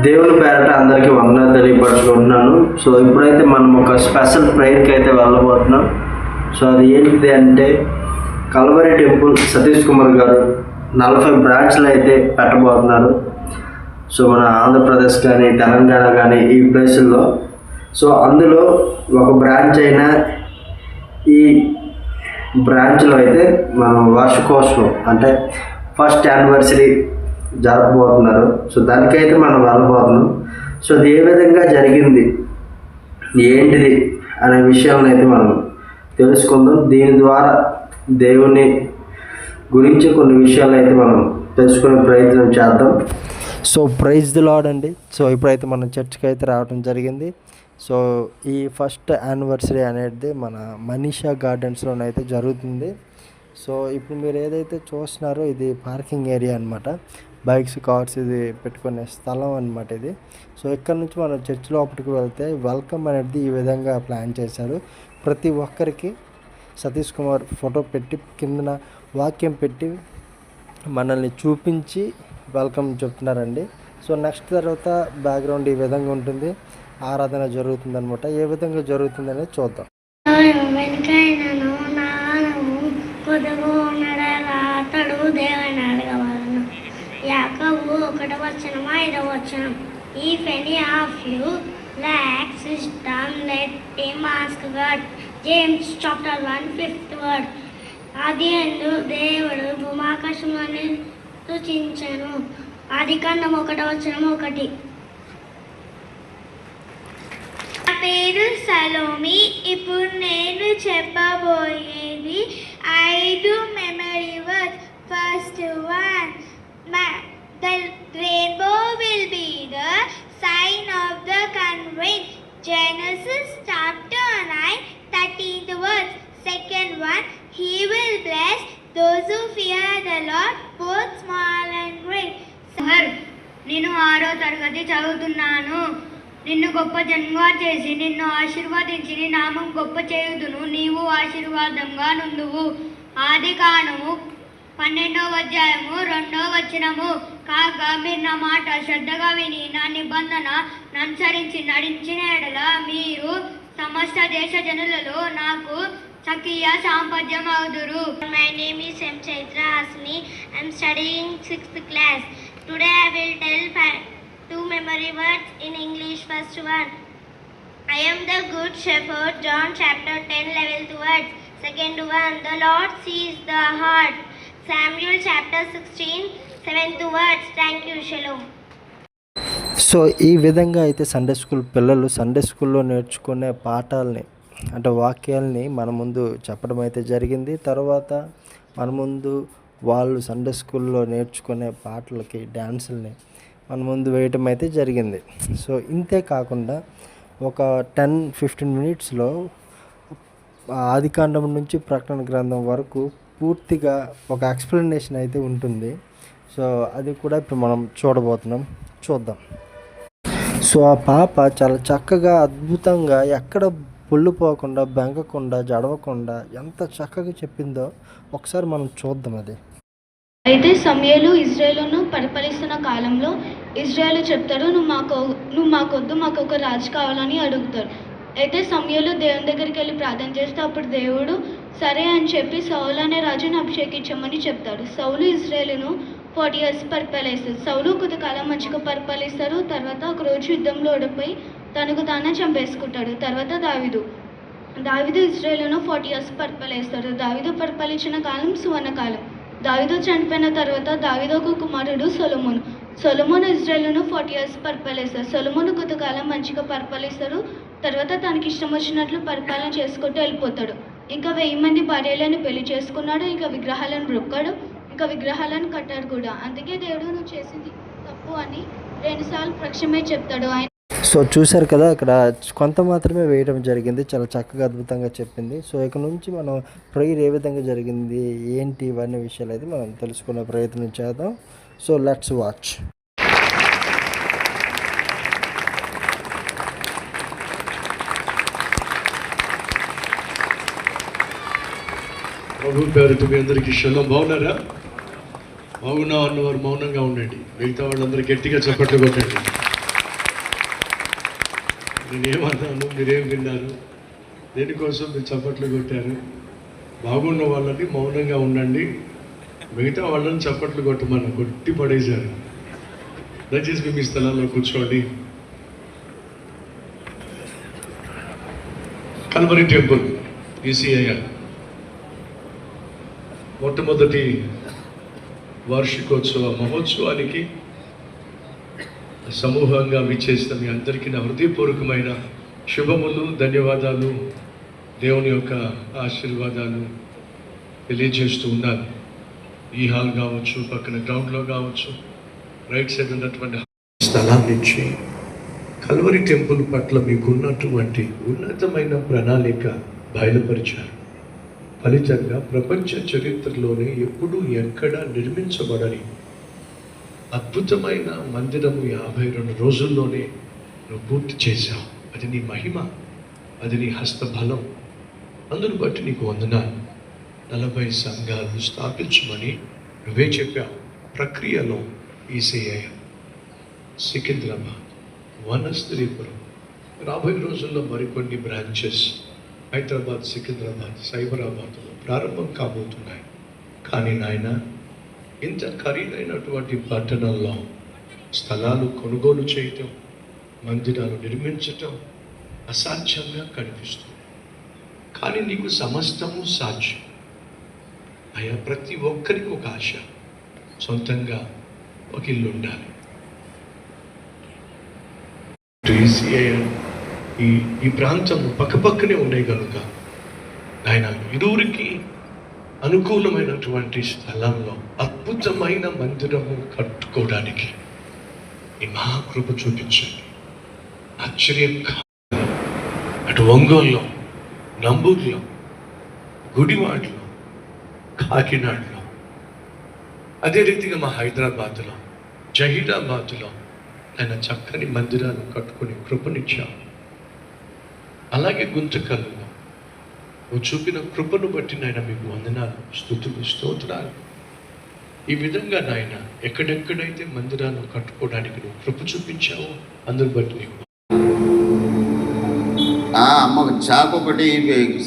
దేవుని పేరట అందరికీ వందనాలు తెలియపరచుకుంటున్నాను. సో ఇప్పుడైతే మనం ఒక స్పెషల్ ప్రేయర్కి అయితే వెళ్ళబోతున్నాం. సో అది ఏంటిది అంటే కల్వరి టెంపుల్ సతీష్ కుమార్ గారు 40 బ్రాంచ్లు అయితే పెట్టబోతున్నారు. సో మన ఆంధ్రప్రదేశ్ కానీ తెలంగాణ కానీ ఈ ప్లేసుల్లో. సో అందులో ఒక బ్రాంచ్ అయిన ఈ బ్రాంచ్లో అయితే మనం వార్షికోత్సవం అంటే ఫస్ట్ యానివర్సరీ జరగబోతున్నారు. సో దానికైతే మనం వెళ్ళబోతున్నాం. సో అది ఏ విధంగా జరిగింది ఏంటిది అనే విషయాలను అయితే మనం తెలుసుకుందాం. దీని ద్వారా దేవుని గురించి కొన్ని విషయాలు అయితే మనం తెలుసుకునే ప్రయత్నం చేద్దాం. సో ప్రైజ్ ది లార్డ్ అండి. సో ఇప్పుడైతే మనం చర్చ్కి అయితే రావడం జరిగింది. సో ఈ ఫస్ట్ యానివర్సరీ అనేది మన మనీషా గార్డెన్స్లోనైతే జరుగుతుంది. సో ఇప్పుడు మీరు ఏదైతే చూస్తున్నారో ఇది పార్కింగ్ ఏరియా అనమాట. బైక్స్ కార్స్ ఇది పెట్టుకునే స్థలం అనమాట ఇది. సో ఇక్కడ నుంచి మనం చర్చ్ లోపలికి వెళ్తే వెల్కమ్ అనేది ఈ విధంగా ప్లాన్ చేశారు. ప్రతి ఒక్కరికి సతీష్ కుమార్ ఫోటో పెట్టి కిందన వాక్యం పెట్టి మనల్ని చూపించి వెల్కమ్ చెప్తున్నారండి. సో నెక్స్ట్ తర్వాత బ్యాక్గ్రౌండ్ ఈ విధంగా ఉంటుంది. ఆరాధన జరుగుతుంది అనమాట. ఏ విధంగా జరుగుతుంది అనేది చూద్దాం. యాకోబు 1:5. If any of you lacks wisdom, let him ask God. James chapter 1:5. ఆదియందు దేవుడు భూమాకాశములను సృజించెను. ఆదికాండం 1:1. నా పేరు సలోమి. ఇప్పుడు నేను చెప్పబోయేది 5 memory words. First one, the rainbow will be the sign of the coming. Genesis chapter 9:13 verse. Second one, he will bless those who fear the Lord, both small and great. నేను 6వ తరగతి చదువుతున్నాను. నిన్ను గొప్ప జన్మగా చేసి నిన్ను ఆశీర్వదించి నీ నామం గొప్ప చేయుదును. నీవు ఆశీర్వాదంగా నుండువు. ఆదికాండము 12వ అధ్యాయము 2వ వచనము. కాగా మీరు నా మాట శ్రద్ధగా విని నా నిబంధన అనుసరించి నడిచిన ఎడల మీరు సమస్త దేశ జనులలో నాకు సఖియ సాంపద్యం అవుదురు. My name is M. Chaitra Hasni. I am studying 6th class. Today I will tell 2 memory words in English. First one, I am the good shepherd. John chapter 10:11 words. Second one, the Lord sees the heart. Samuel chapter 16:7 words. Thank you. Shalom. So ఈ విధంగా అయితే Sunday school పిల్లలు Sunday స్కూల్లో నేర్చుకునే పాఠాలని అంటే వాక్యాలని మన ముందు చెప్పడం అయితే జరిగింది. తర్వాత మన ముందు వాళ్ళు సండే స్కూల్లో నేర్చుకునే పాటలకి డ్యాన్సుల్ని మన ముందు వేయటం అయితే జరిగింది. సో ఇంతే కాకుండా ఒక 10-15 మినిట్స్లో ఆదికాండం నుంచి ప్రకటన గ్రంథం వరకు పూర్తిగా ఒక ఎక్స్ప్లెనేషన్ అయితే ఉంటుంది. సో అది కూడా ఇప్పుడు మనం చూద్దాం. సో ఆ పాప చాలా చక్కగా అద్భుతంగా ఎక్కడ పొల్లిపోకుండా బెంగకుండా జడవకుండా ఎంత చక్కగా చెప్పిందో ఒకసారి మనం చూద్దాం. అది అయితే సమూయేలు ఇజ్రాయేలును పరిపాలిస్తున్న కాలంలో ఇజ్రాయేలు చెప్తాడు, నువ్వు మాకొద్దు, మాకు ఒక రాజు కావాలని అడుగుతారు. అయితే సమూయేలు దేవుని దగ్గరికి వెళ్ళి ప్రార్థన చేస్తే అప్పుడు దేవుడు సరే అని చెప్పి సౌలు అనే రాజును అభిషేకించమని చెప్తాడు. సౌలు ఇజ్రాయేలును 40 years పరిపాలిస్తారు. సౌలు కొంతకాలం మంచిగా పరిపాలిస్తారు. తర్వాత ఒకరోజు యుద్ధంలో ఓడిపోయి తనకు తానే చంపేసుకుంటాడు. తర్వాత దావీదు ఇజ్రాయేలును 40 years పరిపాలిస్తాడు. దావీదు పరిపాలించిన కాలం సువర్ణకాలం. దావీదు చనిపోయిన తర్వాత దావీదుకు కుమారుడు సొలొమోను ఇజ్రాయేలును 40 years పరిపాలిస్తారు. సొలొమోను కొంతకాలం మంచిగా పరిపాలిస్తారు. తర్వాత తనకి ఇష్టం వచ్చినట్లు పరిపాలన చేసుకుంటూ వెళ్ళిపోతాడు. ఇంకా 1000 మంది భార్యలను పెళ్లి చేసుకున్నాడు. ఇంకా విగ్రహాలను మొక్కాడు. ఇంకా విగ్రహాలను కట్టాడు కూడా. అందుకే దేవుడు నువ్వు చేసింది తప్పు అని 2 సార్లు ప్రక్షమే చెప్తాడు ఆయన. సో చూశారు కదా, ఇక్కడ కొంత మాత్రమే వేయడం జరిగింది. చాలా చక్కగా అద్భుతంగా చెప్పింది. సో ఇక నుంచి మనం ప్రేయర్ ఏ విధంగా జరిగింది ఏంటి ఇవన్నీ విషయాలు అయితే మనం తెలుసుకునే ప్రయత్నం చేద్దాం. So let's watch. ప్రభు పేరుతో మీ అందరికీ శుభం. బాగున్నారా? బాగున్నా అన్నవారు మౌనంగా ఉండండి. మిగతా వాళ్ళందరూ గట్టిగా చప్పట్లు కొట్టండి. నేనేమన్నాను, మీరేం విన్నారు, దేనికోసం మీరు చప్పట్లు కొట్టారు? బాగున్న వాళ్ళని మౌనంగా ఉండండి, మిగతా వాళ్ళని చప్పట్లు కొట్టమని కొట్టి పడేశారు. దయచేసి మీ స్థలంలో కూర్చోండి. కల్వరి టెంపుల్ ఈసీఐఆర్ మొట్టమొదటి వార్షికోత్సవ మహోత్సవానికి సమూహంగా విచ్చేసిన మీ అందరికీ నా హృదయపూర్వకమైన శుభములు, ధన్యవాదాలు, దేవుని యొక్క ఆశీర్వాదాలు తెలియజేస్తూ ఉన్నాను. ఈ హాల్ కావచ్చు, పక్కన గ్రౌండ్లో కావచ్చు, రైట్ సైడ్ ఉన్నటువంటి స్థలాన్ని ఇచ్చి కల్వరి టెంపుల్ పట్ల మీకున్నటువంటి ఉన్నతమైన ప్రణాళిక బయలుపరిచారు. ఫలితంగా ప్రపంచ చరిత్రలోనే ఎప్పుడూ ఎక్కడా నిర్మించబడని అద్భుతమైన మందిరము 52 రోజుల్లోనే నువ్వు పూర్తి చేశావు. అది నీ మహిమ, అది నీ హస్తబలం. అందును బట్టి నీకు వందనాలు. 40 సంఘాలు స్థాపించమని నువ్వే చెప్పావు. ప్రక్రియలో ఈసీఐ సికింద్రాబాద్, వనస్త్రీపురం, రాబోయే రోజుల్లో మరికొన్ని బ్రాంచెస్ హైదరాబాద్, సికింద్రాబాద్, సైబరాబాద్లో ప్రారంభం కాబోతున్నాయి. కానీ నాయన, ఇంత ఖరీదైనటువంటి పట్టణంలో స్థలాలు కొనుగోలు చేయటం, మందిరాలు నిర్మించటం అసాధ్యంగా కనిపిస్తుంది. కానీ నీకు సమస్తము సాధ్యం. అయ్యా, ప్రతి ఒక్కరికి ఒక ఆశ, సొంతంగా ఒక ఇల్లు ఉండాలి. ఈ ప్రాంతం పక్కపక్కనే ఉన్నాయి కనుక ఆయన ఇరువురికి అనుకూలమైనటువంటి స్థలంలో అద్భుతమైన మందిరము కట్టుకోవడానికి ఈ మహాకృప చూపించండి. ఆశ్చర్యం అటు ఒంగోలులో, నంబూరులో, గుడివాడలో, కాకినాడలో, అదే రీతిగా మా హైదరాబాద్లో, జహీరాబాద్లో ఆయన చక్కని మందిరాలు కట్టుకొని కృపనిచ్చావు. అలాగే గుంతకల్లులో నువ్వు చూపిన కృపను బట్టి నాయన మీకు వందనాలు, స్తుతులు, స్తోత్రాలు. ఈ విధంగా నాయన ఎక్కడెక్కడైతే మందిరాలు కట్టుకోవడానికి నువ్వు కృప చూపించావో అందుని బట్టి నీకు అమ్మకు షాప్ ఒకటి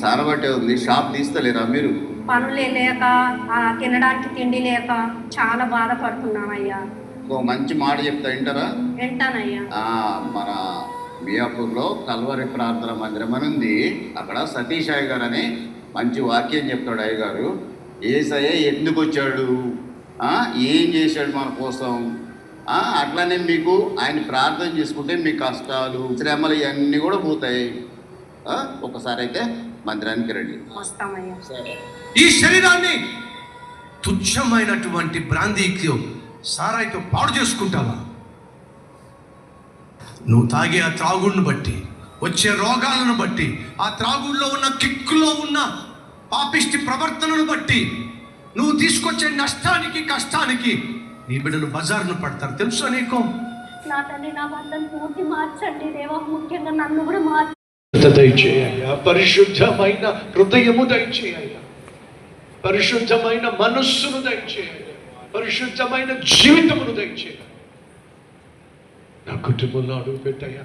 సారబట్టే ఉంది. షాప్ తీస్తలేరా మీరు? పనులే లేక తినడానికి తిండి లేక చాలా బాధపడుతున్నామయ్యా. ఓ మంచి మాట చెప్తా, వింటారా? వింటానయ్యా. మన మియాపూర్లో కల్వరి ప్రార్థన మందిరం అని ఉంది. అక్కడ సతీష్ అయ్య గారు అని మంచి వాక్యం చెప్తాడు. అయ్య గారు, యేసయ్య ఎందుకు వచ్చాడు, ఏం చేశాడు మన కోసం, అట్లానే మీకు ఆయన ప్రార్థన చేసుకుంటే మీ కష్టాలు, శ్రమలు ఇవన్నీ కూడా పోతాయి. ఒకసారి అయితే మందిరానికి రండి. వస్తామయ్యా. సరే. ఈ శరీరాన్ని తుచ్చమైనటువంటి బ్రాందీకి సారాయితో పాడు చేసుకుంటావా? నువ్వు తాగే ఆ త్రాగుడిని బట్టి, వచ్చే రోగాలను బట్టి, ఆ త్రాగుడిలో ఉన్న కిక్కులో ఉన్న పాపిష్టి ప్రవర్తనను బట్టి, నువ్వు తీసుకొచ్చే నష్టానికి, కష్టానికి నీ బిడ్డలు బజార్ను పడతారు. తెలుసా నీకు? నా తండ్రి, నా భర్తను పూర్తి మార్చండి దేవా. ముఖ్యంగా నన్ను కూడా మార్చండి. దయచేయ్యా, పరిశుద్ధమైన హృదయము దయచేయ్యా, పరిశుద్ధమైన మనస్సును దయచేయ్యా, పరిశుద్ధమైన జీవితమును దయచేయ. నా కుటుంబంలో అడుగు పెట్టాయా,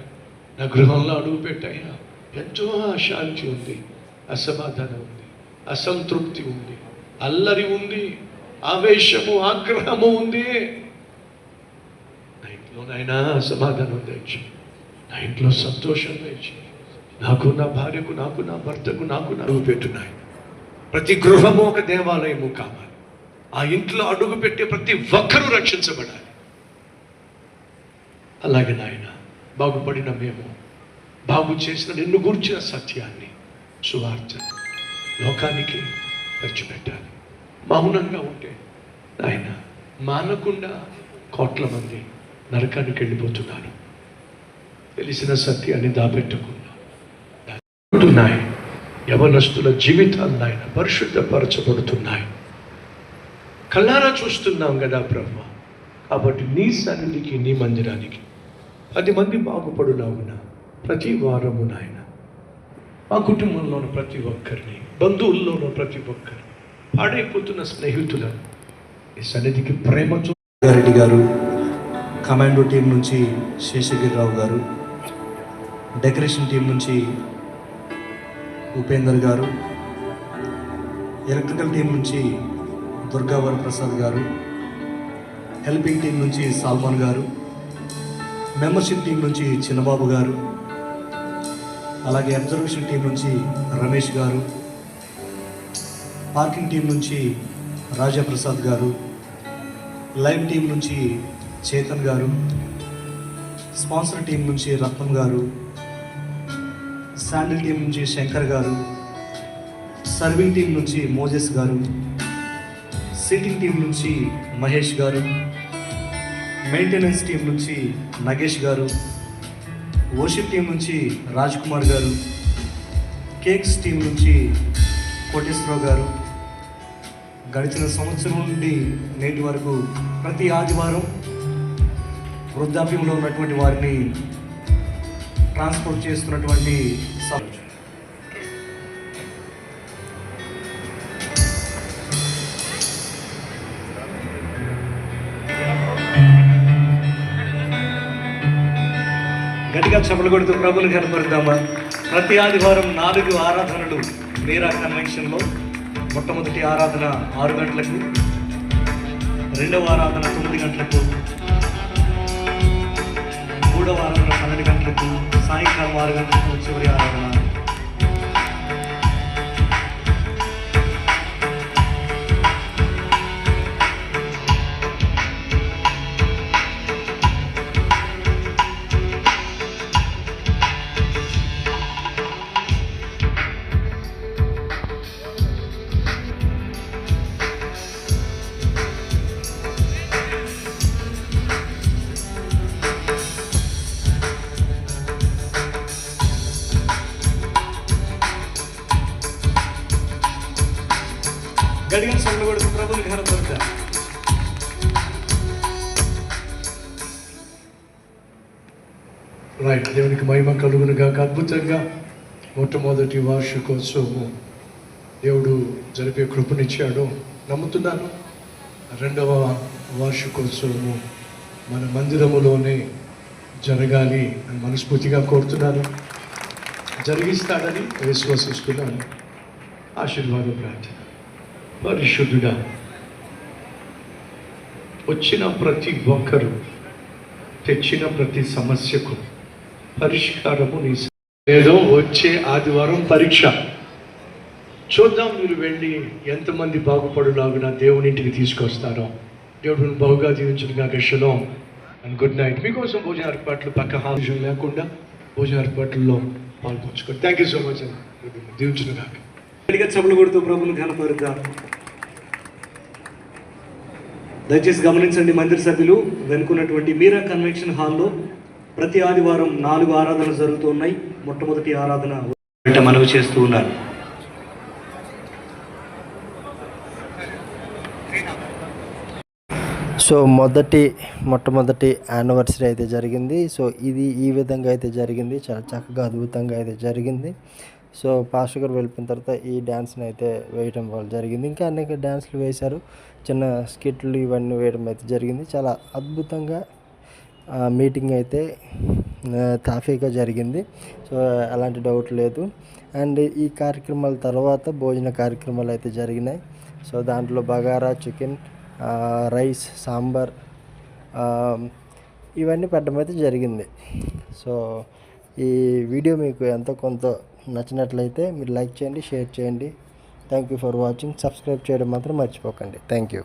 నా గృహంలో అడుగు పెట్టాయా. ఎంతో అశాంతి ఉంది, అసమాధానం ఉంది, అసంతృప్తి ఉంది, అల్లరి ఉంది, ఆవేశము, ఆగ్రహము ఉంది. నా ఇంట్లో నాయనా సమాధానం దయచి, నా ఇంట్లో సంతోషం దయచి. నాకు, నా భార్యకు, నాకు, నా భర్తకు, నాకు అడుగు పెట్టున్నాయి. ప్రతి గృహము ఒక దేవాలయము కావాలి. ఆ ఇంట్లో అడుగు పెట్టే ప్రతి ఒక్కరూ రక్షించబడాలి. అలాగే నాయన, బాగుపడిన మేము బాగు చేసిన నిన్ను గూర్చిన సత్యాన్ని, సువార్త లోకానికి పంచిపెట్టాలి. మౌనంగా ఉంటే నాయన మానకుండా కోట్ల మంది నరకానికి వెళ్ళిపోతున్నారు. తెలిసిన సత్యాన్ని దాపెట్టకుండా ఉన్నాయి. యవనస్తుల జీవితాలు నాయన పరిశుద్ధపరచబడుతున్నాయి. కళ్ళారా చూస్తున్నాం కదా ప్రభు. కాబట్టి నీ సన్నిధికి, నీ మందిరానికి 10 మంది బాగుపడులాగున ప్రతి వారము నాయన మా కుటుంబంలోని ప్రతి ఒక్కరిని, బంధువుల్లోనూ ప్రతి ఒక్కరిని, పాడైపోతున్న స్నేహితులను ఈ సన్నిధికి ప్రేమతో రెడ్డి గారు, కమాండో టీం నుంచి శేషగిరిరావు గారు, డెకరేషన్ టీం నుంచి ఉపేందర్ గారు, ఎలక్ట్రికల్ టీం నుంచి దుర్గావర ప్రసాద్ గారు, హెల్పింగ్ టీం నుంచి సాల్మాన్ గారు, మెంబర్షిప్ టీం నుంచి చిన్నబాబు గారు, అలాగే అబ్జర్వేషన్ టీం నుంచి రమేష్ గారు, పార్కింగ్ టీం నుంచి రాజాప్రసాద్ గారు, లైవ్ టీం నుంచి చేతన్ గారు, స్పాన్సర్ టీం నుంచి రత్నం గారు, శాండిల్ టీం నుంచి శంకర్ గారు, సర్వింగ్ టీం నుంచి మోజెస్ గారు, సీటింగ్ టీం నుంచి మహేష్ గారు, మెయింటెనెన్స్ టీం నుంచి నగేష్ గారు, వర్షిప్ టీం నుంచి రాజ్ కుమార్ గారు, కేక్స్ టీం నుంచి కోటేశ్వరరావు గారు. గడిచిన సంవత్సరం నుండి నేటి వరకు ప్రతి ఆదివారం వృద్ధాప్యంలో ఉన్నటువంటి వారిని ట్రాన్స్పోర్ట్ చేస్తున్నటువంటి గట్టిగా చప్పట్లు కొడుతూ ప్రభుని కనపరుద్దామా. ప్రతి ఆదివారం 4 ఆరాధనలు మీరా కన్వెన్షన్లో. మొట్టమొదటి ఆరాధన 6 గంటలకు, రెండవ ఆరాధన 9 గంటలకు, మూడవ ఆరాధన 12 గంటలకు, సాయంకాలం 6 గంటలకు చివరి ఆరాధన. గడిగా సొంత కొడుకు ప్రభుని ఘనపరుద్దాం. రైట్, దేవునికి మహిమ కలుగునుగా. అద్భుతంగా మొట్టమొదటి వార్షికోత్సవము దేవుడు జరిపే కృపనిచ్చాడు. నమ్ముతున్నాను రెండవ వార్షికోత్సవము మన మందిరములోనే జరగాలి అని మనస్ఫూర్తిగా కోరుతున్నాను. జరిగిస్తాడని విశ్వసిస్తున్నాను. ఆశీర్వాదం ప్రార్థన. పరిశుద్ధుడా, వచ్చిన ప్రతి ఒక్కరు తెచ్చిన ప్రతి సమస్యకు పరిష్కారము నీ ఏదో వచ్చే ఆదివారం పరీక్ష. చూద్దాం మీరు వెళ్ళి ఎంతమంది బాగుపడులాగున దేవునింటికి తీసుకొస్తారో. దేవుడిని బహుగా దీవించునుగాక. Shalom and good night. మీకోసం భోజన ఏర్పాట్లు పక్క హాజరు లేకుండా భోజన ఏర్పాట్లలో పాల్పంచుకోండి. థ్యాంక్ యూ సో మచ్ అండి. దీవించునుగాక. చప్పట్లు కొడుతూ ప్రభుని ఘనపరుద్దాం. దయచేసి గమనించండి మందిర సభ్యులు, వెనుకున్నటువంటి మీరా కన్వెన్షన్ హాల్లో ప్రతి ఆదివారం 4 ఆరాధనలు జరుగుతున్నాయి. మొట్టమొదటి ఆరాధన మనవి చేస్తూ ఉన్నారు. సో మొట్టమొదటి యానివర్సరీ అయితే జరిగింది. సో ఇది ఈ విధంగా అయితే జరిగింది. చాలా చక్కగా అద్భుతంగా అయితే జరిగింది. సో పాస్టర్ గారు వెళ్ళిపోయిన తర్వాత ఈ డ్యాన్స్ని అయితే వేయడం వల్ల జరిగింది. ఇంకా అనేక డ్యాన్స్లు వేశారు, చిన్న స్కిట్లు ఇవన్నీ వేయడం అయితే జరిగింది. చాలా అద్భుతంగా మీటింగ్ అయితే తాఫీగా జరిగింది. సో ఎలాంటి డౌట్ లేదు. అండ్ ఈ కార్యక్రమాల తర్వాత భోజన కార్యక్రమాలు అయితే జరిగినాయి. సో దాంట్లో బగారా చికెన్, రైస్, సాంబార్ ఇవన్నీ పెట్టడం అయితే జరిగింది. సో ఈ వీడియో మీకు ఎంతో కొంత నచ్చినట్లయితే మీరు లైక్ చేయండి, షేర్ చేయండి. Thank you for watching. Subscribe చేయడం మాత్రం మర్చిపోకండి. Thank you.